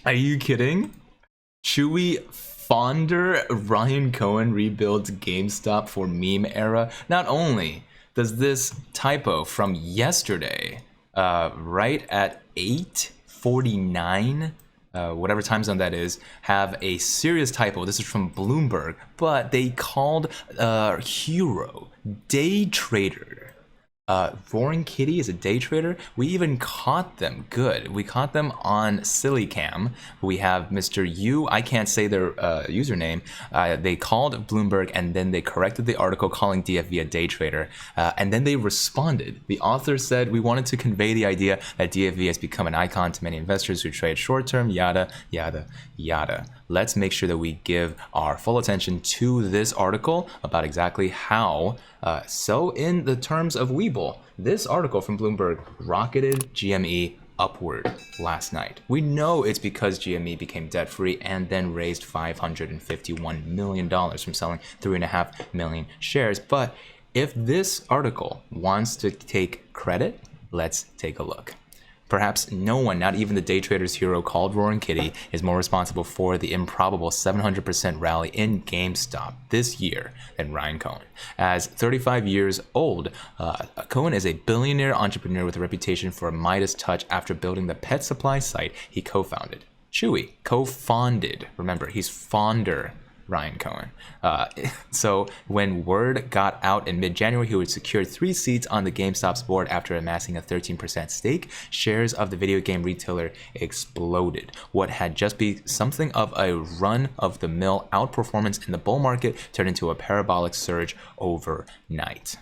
Are you kidding? Chewy founder Ryan Cohen rebuilds GameStop for meme era. Not only does this typo from yesterday, right at 8:49, whatever time zone that is, have a serious typo. This is from Bloomberg, but they called Hero day trader. Roaring Kitty is a day trader. We even caught them good. We caught them on Sillycam. We have Mr. Yu. I can't say their username. They called Bloomberg and then they corrected the article calling DFV a day trader. And then they responded. The author said, "We wanted to convey the idea that DFV has become an icon to many investors who trade short term, yada, yada, yada. Let's make sure that we give our full attention to this article about exactly how, so in the terms of WeBull, this article from Bloomberg rocketed GME upward last night. We know it's because GME became debt-free and then raised $551 million from selling 3.5 million shares. But if this article wants to take credit, let's take a look. Perhaps no one, not even the day trader's hero called Roaring Kitty, is more responsible for the improbable 700% rally in GameStop this year than Ryan Cohen. As 35 years old, Cohen is a billionaire entrepreneur with a reputation for a Midas touch after building the pet supply site he co-founded. Chewy, co-founded. Remember, he's founder. Ryan Cohen. So when word got out in mid-January he would secure 3 seats on the GameStop's board after amassing a 13% stake, shares of the video game retailer exploded. What had just been something of a run-of-the-mill outperformance in the bull market turned into a parabolic surge overnight.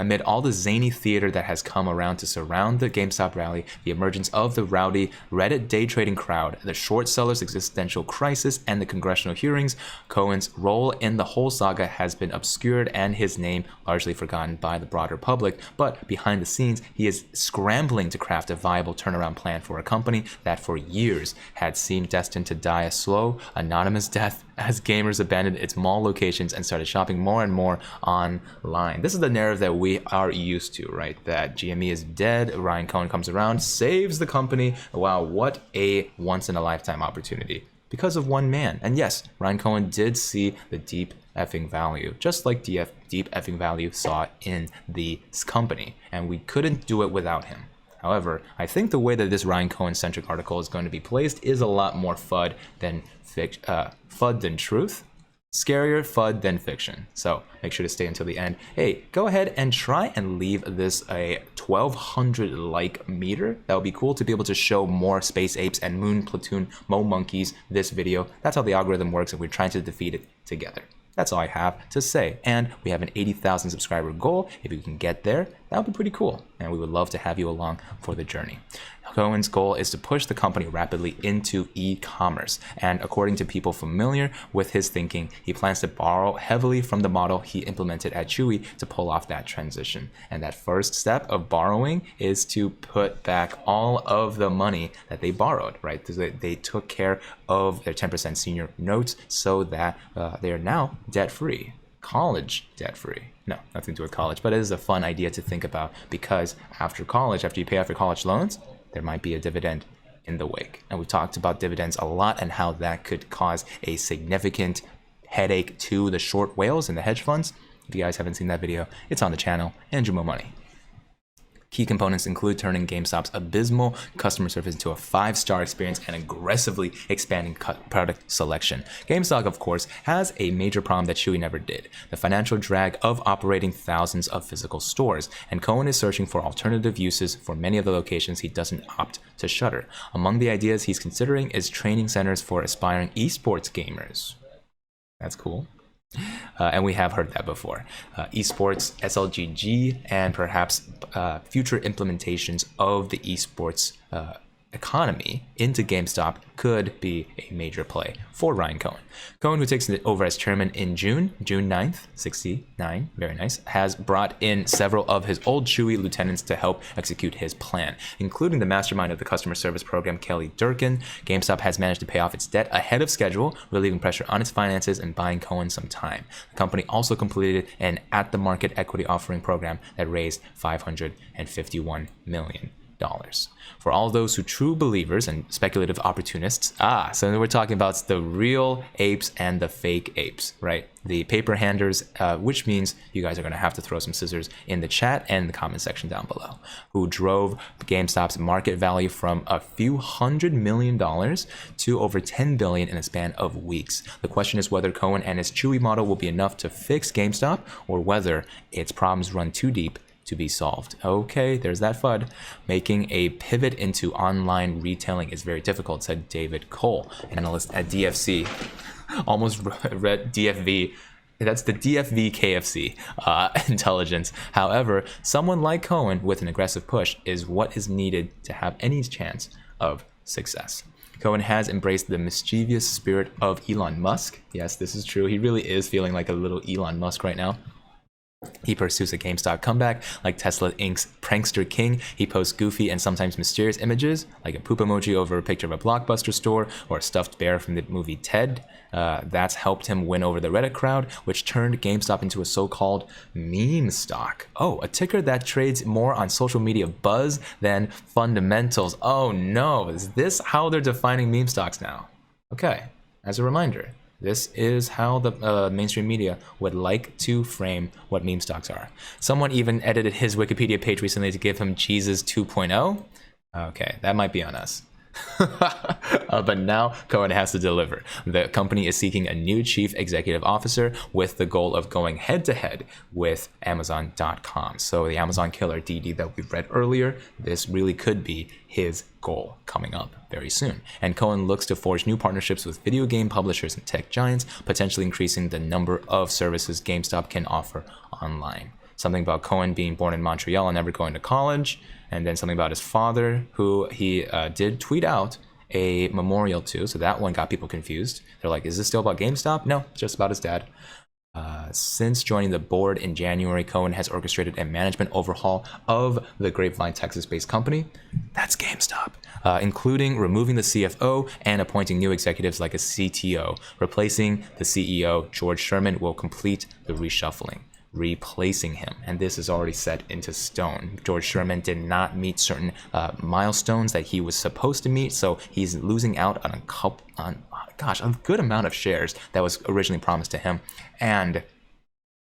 Amid all the zany theater that has come around to surround the GameStop rally, the emergence of the rowdy Reddit day trading crowd, the short sellers' existential crisis, and the congressional hearings, Cohen's role in the whole saga has been obscured and his name largely forgotten by the broader public. But behind the scenes, he is scrambling to craft a viable turnaround plan for a company that for years had seemed destined to die a slow, anonymous death as gamers abandoned its mall locations and started shopping more and more online. This is the narrative that we are used to, right? That GME is dead, Ryan Cohen comes around, saves the company. Wow, what a once-in-a-lifetime opportunity because of one man. And yes, Ryan Cohen did see the deep effing value, just like deep effing value saw in this company, and we couldn't do it without him. However, I think the way that this Ryan Cohen-centric article is going to be placed is a lot more FUD than truth. Scarier FUD than fiction. So make sure to stay until the end. Hey, go ahead and try and leave this a 1200 like meter. That would be cool to be able to show more space apes and moon platoon mo monkeys this video. That's how the algorithm works, and we're trying to defeat it together. That's all I have to say. And we have an 80,000 subscriber goal. If you can get there, that would be pretty cool. And we would love to have you along for the journey. Cohen's goal is to push the company rapidly into e-commerce. And according to people familiar with his thinking, he plans to borrow heavily from the model he implemented at Chewy to pull off that transition. And that first step of borrowing is to put back all of the money that they borrowed, right? They took care of their 10% senior notes so that they are now debt-free. College debt-free. No, nothing to do with college, but it is a fun idea to think about because after college, after you pay off your college loans, there might be a dividend in the wake. And we talked about dividends a lot and how that could cause a significant headache to the short whales and the hedge funds. If you guys haven't seen that video, it's on the channel. And more money. Key components include turning GameStop's abysmal customer service into a 5-star experience and aggressively expanding product selection. GameStop, of course, has a major problem that Chewy never did: the financial drag of operating thousands of physical stores, and Cohen is searching for alternative uses for many of the locations he doesn't opt to shutter. Among the ideas he's considering is training centers for aspiring esports gamers. That's cool. And we have heard that before. Esports, SLGG, and perhaps future implementations of the esports economy into GameStop could be a major play for Ryan Cohen. Cohen, who takes it over as chairman in June 9th, 69, very nice, has brought in several of his old Chewy lieutenants to help execute his plan, including the mastermind of the customer service program, Kelly Durkin. GameStop has managed to pay off its debt ahead of schedule, relieving pressure on its finances and buying Cohen some time. The company also completed an at-the-market equity offering program that raised $551 million. For all those who true believers and speculative opportunists, so we're talking about the real apes and the fake apes, right? The paper handers, which means you guys are going to have to throw some scissors in the chat and the comment section down below, who drove GameStop's market value from a few $100 million to over $10 billion in a span of weeks. The question is whether Cohen and his Chewy model will be enough to fix GameStop or whether its problems run too deep to be solved. Okay, there's that FUD. Making a pivot into online retailing is very difficult, said David Cole, analyst at DFC. Almost read DFV. That's the DFV KFC intelligence. However, someone like Cohen with an aggressive push is what is needed to have any chance of success. Cohen has embraced the mischievous spirit of Elon Musk. Yes, this is true. He really is feeling like a little Elon Musk right now. He pursues a GameStop comeback like Tesla Inc.'s prankster king. He posts goofy and sometimes mysterious images, like a poop emoji over a picture of a Blockbuster store or a stuffed bear from the movie Ted. That's helped him win over the Reddit crowd, which turned GameStop into a so-called meme stock. Oh, a ticker that trades more on social media buzz than fundamentals. Oh no, is this how they're defining meme stocks now? Okay, as a reminder, this is how the mainstream media would like to frame what meme stocks are. Someone even edited his Wikipedia page recently to give him Jesus 2.0. Okay, that might be on us. But now Cohen has to deliver. The company is seeking a new chief executive officer with the goal of going head-to-head with Amazon.com. So the Amazon killer DD that we read earlier, this really could be his goal coming up very soon. And Cohen looks to forge new partnerships with video game publishers and tech giants, potentially increasing the number of services GameStop can offer online. Something about Cohen being born in Montreal and never going to college, and then something about his father, who he did tweet out a memorial to, so that one got people confused. They're like, is this still about GameStop? No, just about his dad. Since joining the board in January, Cohen has orchestrated a management overhaul of the Grapevine, Texas-based company. That's GameStop, including removing the CFO and appointing new executives like a CTO. Replacing the CEO, George Sherman, will complete the reshuffling, replacing him, and this is already set into stone. George Sherman did not meet certain milestones that he was supposed to meet, so he's losing out on a good amount of shares that was originally promised to him, and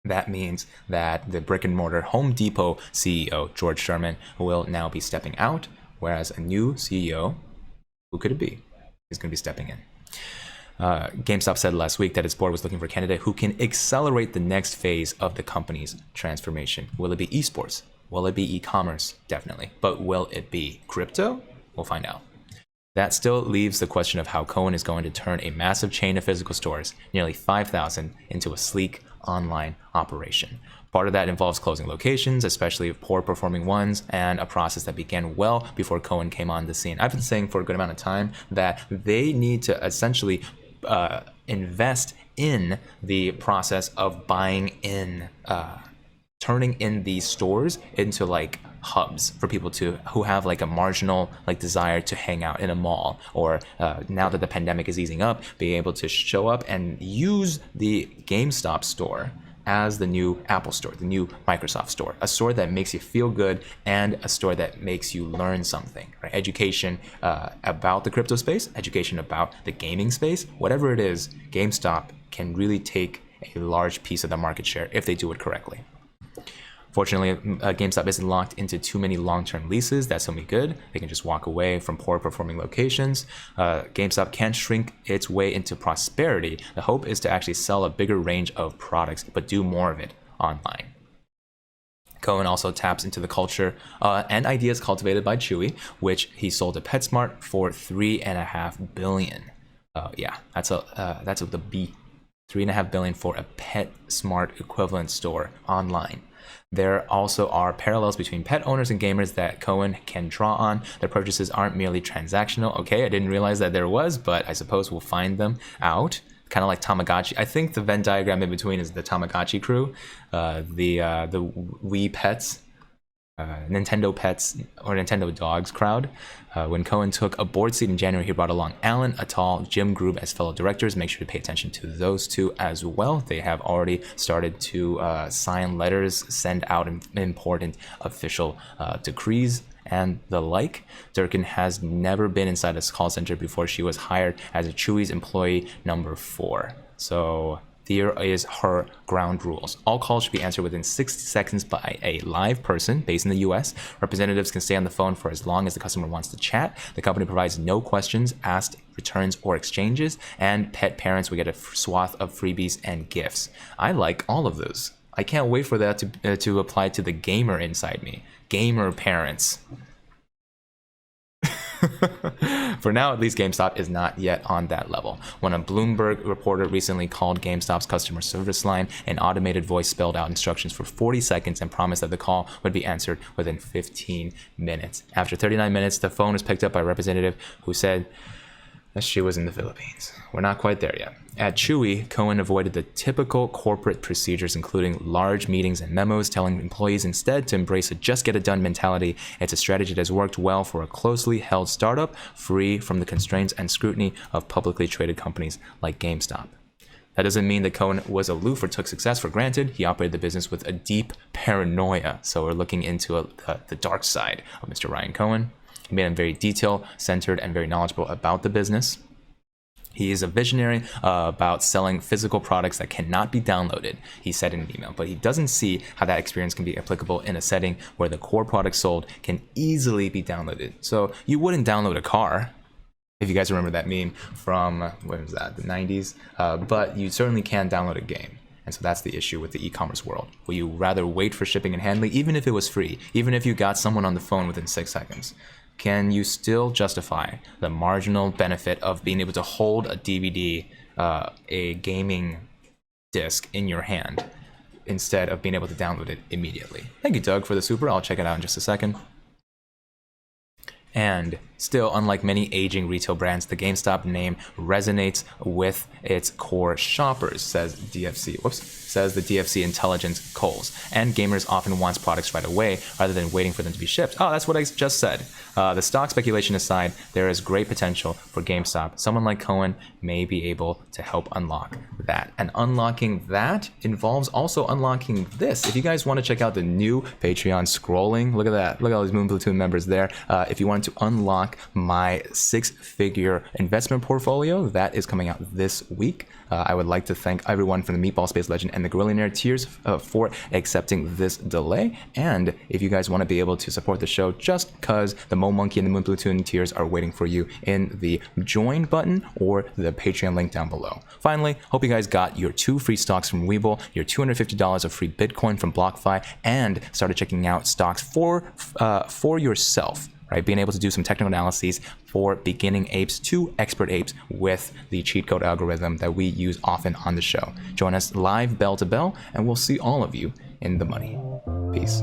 that means that the brick and mortar Home Depot CEO, George Sherman, will now be stepping out, whereas a new CEO, who could it be, is going to be stepping in. GameStop said last week that its board was looking for a candidate who can accelerate the next phase of the company's transformation. Will it be esports? Will it be e-commerce? Definitely. But will it be crypto? We'll find out. That still leaves the question of how Cohen is going to turn a massive chain of physical stores, nearly 5,000, into a sleek online operation. Part of that involves closing locations, especially poor performing ones, and a process that began well before Cohen came on the scene. I've been saying for a good amount of time that they need to essentially invest in the process of buying in, turning in these stores into like hubs for people who have like a marginal like desire to hang out in a mall, or now that the pandemic is easing up, be able to show up and use the GameStop store as the new Apple store, the new Microsoft store, a store that makes you feel good and a store that makes you learn something, right? Education about the crypto space, education about the gaming space, whatever it is, GameStop can really take a large piece of the market share if they do it correctly. Fortunately, GameStop isn't locked into too many long-term leases. That's something good. They can just walk away from poor-performing locations. GameStop can't shrink its way into prosperity. The hope is to actually sell a bigger range of products, but do more of it online. Cohen also taps into the culture and ideas cultivated by Chewy, which he sold to PetSmart for $3.5 billion. Yeah, that's the B. $3.5 billion for a PetSmart equivalent store online. There also are parallels between pet owners and gamers that Cohen can draw on. Their purchases aren't merely transactional. Okay, I didn't realize that there was, but I suppose we'll find them out. Kind of like Tamagotchi. I think the Venn diagram in between is the Tamagotchi crew, the Wii Pets, Nintendo Pets or Nintendo Dogs crowd. When Cohen took a board seat in January, he brought along Alan, Atal, Jim Grube as fellow directors. Make sure to pay attention to those two as well. They have already started to sign letters, send out important official decrees and the like. Durkin has never been inside a call center before she was hired as a Chewy's employee number 4. So here is her ground rules. All calls should be answered within 60 seconds by a live person based in the US. Representatives can stay on the phone for as long as the customer wants to chat. The company provides no questions asked, returns, or exchanges. And pet parents will get a swath of freebies and gifts. I like all of those. I can't wait for that to apply to the gamer inside me. Gamer parents. For now, at least, GameStop is not yet on that level. When a Bloomberg reporter recently called GameStop's customer service line, an automated voice spelled out instructions for 40 seconds and promised that the call would be answered within 15 minutes. After 39 minutes, the phone was picked up by a representative who said that she was in the Philippines. We're not quite there yet. At Chewy, Cohen avoided the typical corporate procedures, including large meetings and memos, telling employees instead to embrace a just-get-it-done mentality. It's a strategy that has worked well for a closely held startup, free from the constraints and scrutiny of publicly traded companies like GameStop. That doesn't mean that Cohen was aloof or took success for granted. He operated the business with a deep paranoia. So we're looking into the dark side of Mr. Ryan Cohen. He made him very detail-centered and very knowledgeable about the business. He is a visionary about selling physical products that cannot be downloaded, he said in an email, but he doesn't see how that experience can be applicable in a setting where the core product sold can easily be downloaded. So you wouldn't download a car, if you guys remember that meme from, when was that, the 90s? But you certainly can download a game. And so that's the issue with the e-commerce world. Will you rather wait for shipping and handling, even if it was free, even if you got someone on the phone within 6 seconds? Can you still justify the marginal benefit of being able to hold a DVD, a gaming disc in your hand, instead of being able to download it immediately? Thank you, Doug, for the super. I'll check it out in just a second. And still, unlike many aging retail brands, the GameStop name resonates with its core shoppers, says the DFC Intelligence Coles. And gamers often want products right away rather than waiting for them to be shipped. Oh, that's what I just said. The stock speculation aside, there is great potential for GameStop. Someone like Cohen may be able to help unlock that. And unlocking that involves also unlocking this. If you guys want to check out the new Patreon scrolling, look at that. Look at all these Moon Platoon members there. If you want to unlock my 6-figure investment portfolio, that is coming out this week. I would like to thank everyone from the Meatball Space Legend and the Gorillionaire tiers for accepting this delay. And if you guys want to be able to support the show just because the Mo Monkey and the Moon Platoon tiers are waiting for you in the join button or the Patreon link down below. Finally, hope you guys got your 2 free stocks from WeBull, your $250 of free Bitcoin from BlockFi, and started checking out stocks for yourself. Right, being able to do some technical analyses for beginning apes to expert apes with the cheat code algorithm that we use often on the show. Join us live bell to bell, and we'll see all of you in the money. Peace.